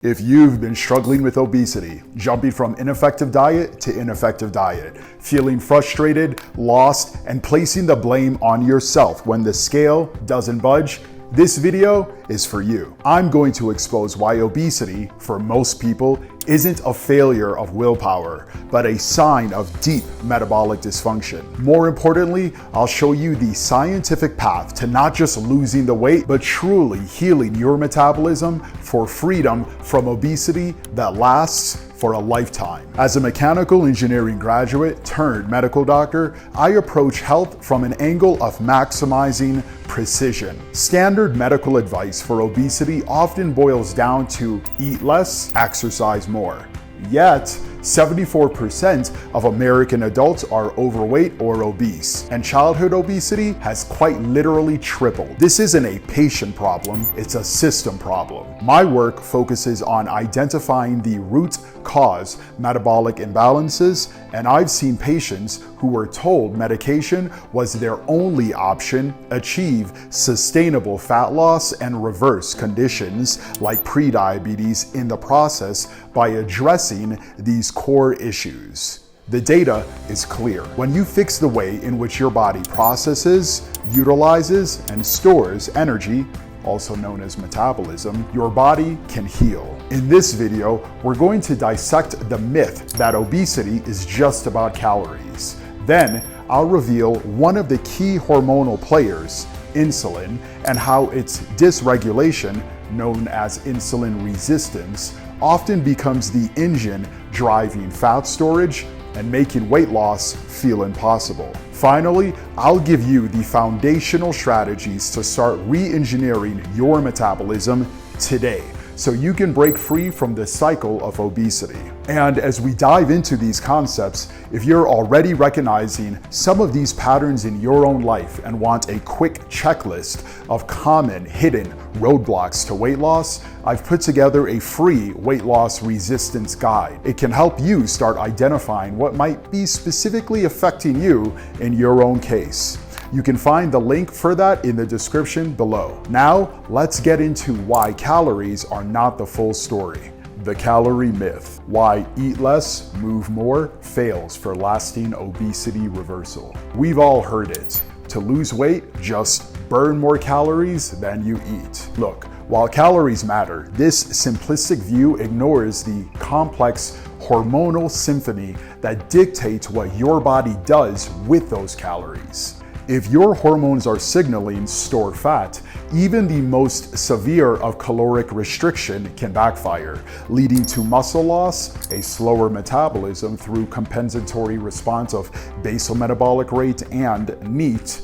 If you've been struggling with obesity, jumping from ineffective diet to ineffective diet, feeling frustrated, lost, and placing the blame on yourself when the scale doesn't budge, this video is for you. I'm going to expose why obesity, for most people, isn't a failure of willpower, but a sign of deep metabolic dysfunction. More importantly, I'll show you the scientific path to not just losing the weight, but truly healing your metabolism for freedom from obesity that lasts for a lifetime. As a mechanical engineering graduate turned medical doctor, I approach health from an angle of maximizing precision. Standard medical advice for obesity often boils down to eat less, exercise more. Yet, 74% of American adults are overweight or obese, and childhood obesity has quite literally tripled. This isn't a patient problem, it's a system problem. My work focuses on identifying the root cause metabolic imbalances, and I've seen patients who were told medication was their only option achieve sustainable fat loss and reverse conditions like prediabetes in the process by addressing these core issues. The data is clear. When you fix the way in which your body processes, utilizes, and stores energy, also known as metabolism, your body can heal. In this video, we're going to dissect the myth that obesity is just about calories. Then, I'll reveal one of the key hormonal players, insulin, and how its dysregulation, known as insulin resistance, often becomes the engine driving fat storage and making weight loss feel impossible. Finally, I'll give you the foundational strategies to start re-engineering your metabolism today, so you can break free from the cycle of obesity. And as we dive into these concepts, if you're already recognizing some of these patterns in your own life and want a quick checklist of common hidden roadblocks to weight loss, I've put together a free weight loss resistance guide. It can help you start identifying what might be specifically affecting you in your own case. You can find the link for that in the description below. Now, let's get into why calories are not the full story. The calorie myth. Why eat less, move more fails for lasting obesity reversal. We've all heard it. To lose weight, just burn more calories than you eat. Look, while calories matter, this simplistic view ignores the complex hormonal symphony that dictates what your body does with those calories. If your hormones are signaling store fat, even the most severe of caloric restriction can backfire, leading to muscle loss, a slower metabolism through compensatory response of basal metabolic rate and NEAT,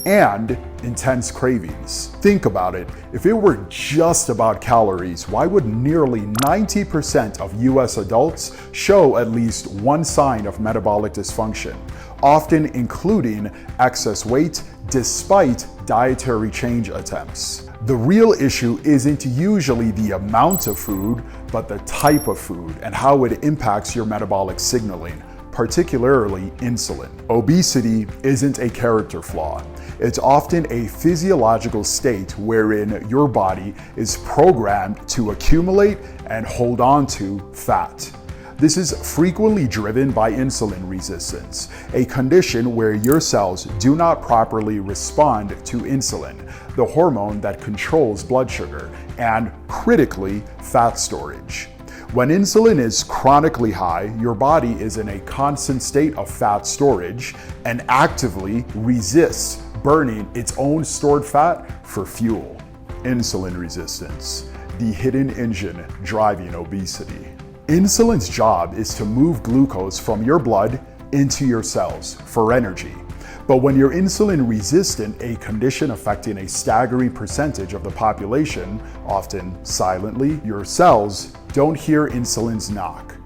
and intense cravings. Think about it. If it were just about calories, why would nearly 90% of US adults show at least one sign of metabolic dysfunction, often including excess weight despite dietary change attempts? The real issue isn't usually the amount of food, but the type of food and how it impacts your metabolic signaling, particularly insulin. Obesity isn't a character flaw. It's often a physiological state wherein your body is programmed to accumulate and hold on to fat. This is frequently driven by insulin resistance, a condition where your cells do not properly respond to insulin, the hormone that controls blood sugar, and critically, fat storage. When insulin is chronically high, your body is in a constant state of fat storage and actively resists burning its own stored fat for fuel. Insulin resistance, the hidden engine driving obesity. Insulin's job is to move glucose from your blood into your cells for energy. But when you're insulin resistant, a condition affecting a staggering percentage of the population, often silently, your cells don't hear insulin's knock.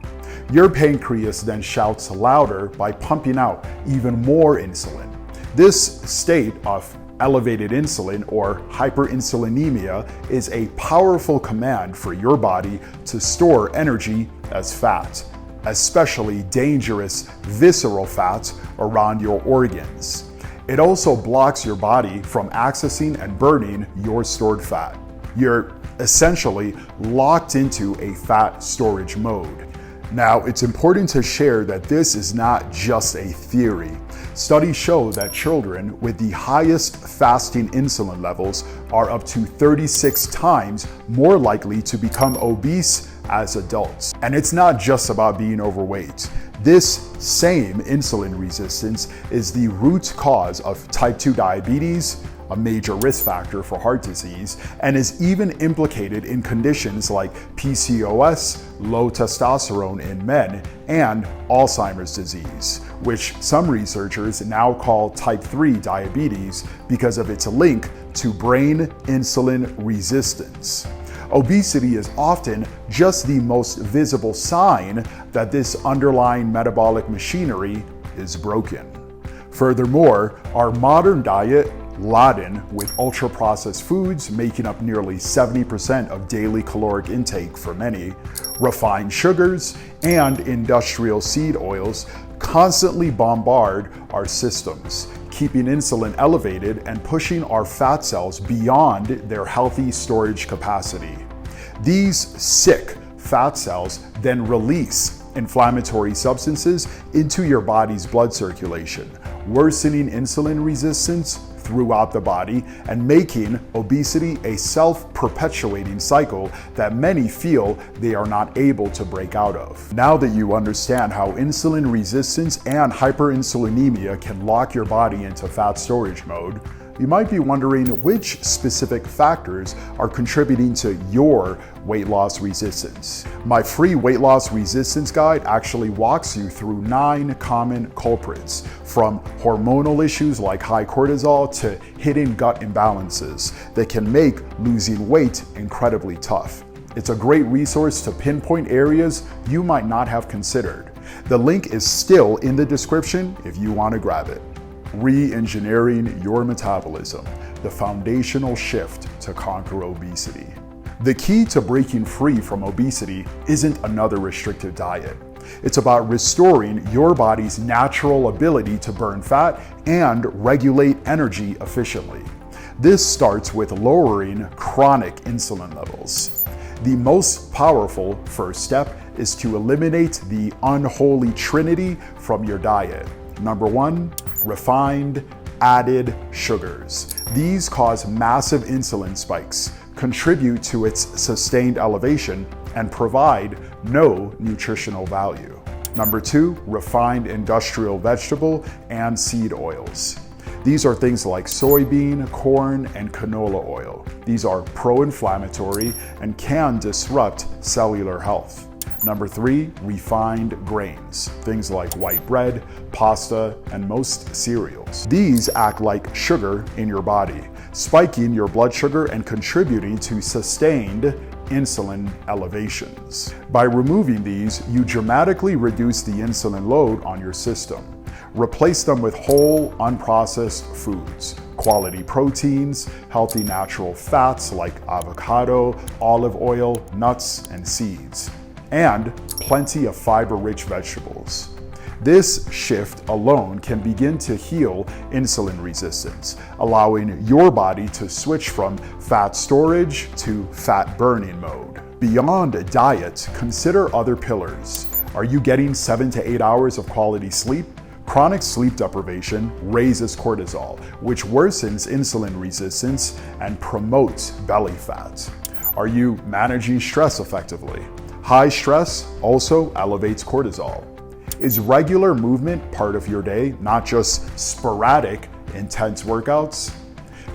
Your pancreas then shouts louder by pumping out even more insulin. This state of elevated insulin or hyperinsulinemia is a powerful command for your body to store energy as fat, especially dangerous visceral fat around your organs. It also blocks your body from accessing and burning your stored fat. You're essentially locked into a fat storage mode. Now, it's important to share that this is not just a theory. Studies show that children with the highest fasting insulin levels are up to 36 times more likely to become obese as adults. And it's not just about being overweight. This same insulin resistance is the root cause of type 2 diabetes, a major risk factor for heart disease, and is even implicated in conditions like PCOS, low testosterone in men, and Alzheimer's disease, which some researchers now call type 3 diabetes because of its link to brain insulin resistance. Obesity is often just the most visible sign that this underlying metabolic machinery is broken. Furthermore, our modern diet, laden with ultra-processed foods making up nearly 70% of daily caloric intake for many, refined sugars, and industrial seed oils constantly bombard our systems, keeping insulin elevated and pushing our fat cells beyond their healthy storage capacity. These sick fat cells then release inflammatory substances into your body's blood circulation, worsening insulin resistance throughout the body and making obesity a self-perpetuating cycle that many feel they are not able to break out of. Now that you understand how insulin resistance and hyperinsulinemia can lock your body into fat storage mode, you might be wondering which specific factors are contributing to your weight loss resistance. My free weight loss resistance guide actually walks you through 9 common culprits, from hormonal issues like high cortisol to hidden gut imbalances that can make losing weight incredibly tough. It's a great resource to pinpoint areas you might not have considered. The link is still in the description if you want to grab it. Reengineering your metabolism, the foundational shift to conquer obesity. The key to breaking free from obesity isn't another restrictive diet. It's about restoring your body's natural ability to burn fat and regulate energy efficiently. This starts with lowering chronic insulin levels. The most powerful first step is to eliminate the unholy trinity from your diet. Number 1, refined added sugars. These cause massive insulin spikes, contribute to its sustained elevation, and provide no nutritional value. Number 2, refined industrial vegetable and seed oils. These are things like soybean, corn, and canola oil. These are pro-inflammatory and can disrupt cellular health. Number 3, refined grains, things like white bread, pasta, and most cereals. These act like sugar in your body, spiking your blood sugar and contributing to sustained insulin elevations. By removing these, you dramatically reduce the insulin load on your system. Replace them with whole, unprocessed foods, quality proteins, healthy natural fats like avocado, olive oil, nuts, and seeds, and plenty of fiber-rich vegetables. This shift alone can begin to heal insulin resistance, allowing your body to switch from fat storage to fat burning mode. Beyond a diet, consider other pillars. Are you getting 7 to 8 hours of quality sleep? Chronic sleep deprivation raises cortisol, which worsens insulin resistance and promotes belly fat. Are you managing stress effectively? High stress also elevates cortisol. Is regular movement part of your day, not just sporadic, intense workouts?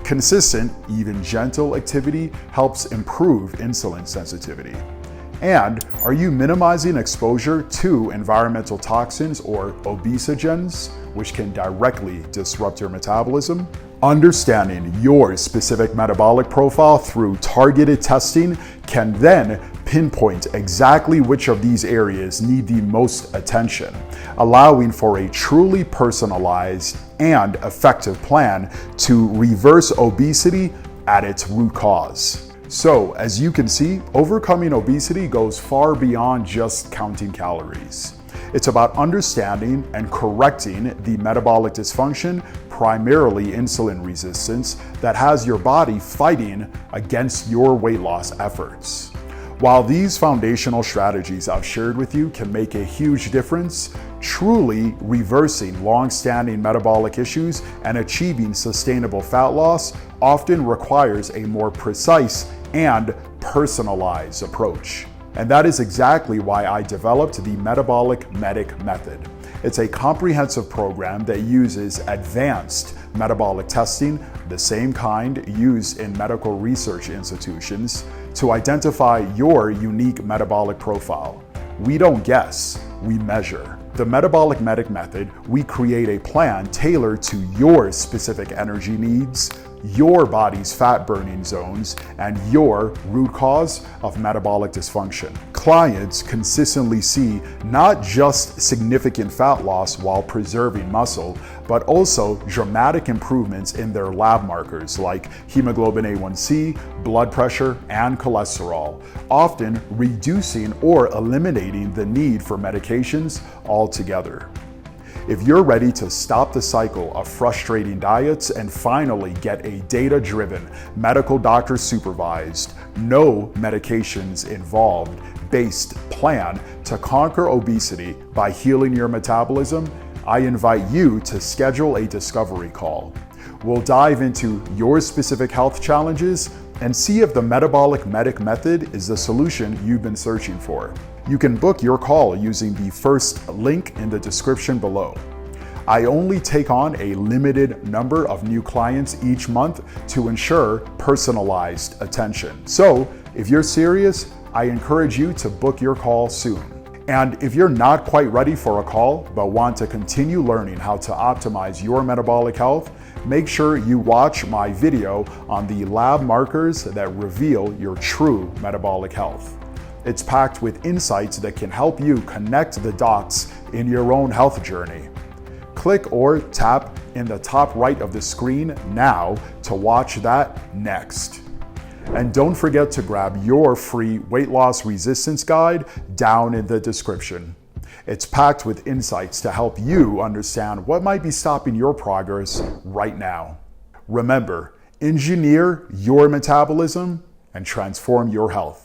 Consistent, even gentle activity helps improve insulin sensitivity. And are you minimizing exposure to environmental toxins or obesogens, which can directly disrupt your metabolism? Understanding your specific metabolic profile through targeted testing can then pinpoint exactly which of these areas need the most attention, allowing for a truly personalized and effective plan to reverse obesity at its root cause. So, as you can see, overcoming obesity goes far beyond just counting calories. It's about understanding and correcting the metabolic dysfunction primarily insulin resistance, that has your body fighting against your weight loss efforts. While these foundational strategies I've shared with you can make a huge difference, truly reversing long-standing metabolic issues and achieving sustainable fat loss often requires a more precise and personalized approach. And that is exactly why I developed the Metabolic Medic Method. It's a comprehensive program that uses advanced metabolic testing, the same kind used in medical research institutions, to identify your unique metabolic profile. We don't guess, we measure. The Metabolic Medic Method, we create a plan tailored to your specific energy needs, your body's fat burning zones, and your root cause of metabolic dysfunction. Clients consistently see not just significant fat loss while preserving muscle, but also dramatic improvements in their lab markers like hemoglobin A1C, blood pressure, and cholesterol, often reducing or eliminating the need for medications altogether. If you're ready to stop the cycle of frustrating diets and finally get a data-driven, medical doctor supervised, no medications involved based plan to conquer obesity by healing your metabolism, I invite you to schedule a discovery call. We'll dive into your specific health challenges and see if the Metabolic Medic Method is the solution you've been searching for. You can book your call using the first link in the description below. I only take on a limited number of new clients each month to ensure personalized attention. So if you're serious, I encourage you to book your call soon. And if you're not quite ready for a call, but want to continue learning how to optimize your metabolic health, make sure you watch my video on the lab markers that reveal your true metabolic health. It's packed with insights that can help you connect the dots in your own health journey. Click or tap in the top right of the screen now to watch that next. And don't forget to grab your free weight loss resistance guide down in the description. It's packed with insights to help you understand what might be stopping your progress right now. Remember, engineer your metabolism and transform your health.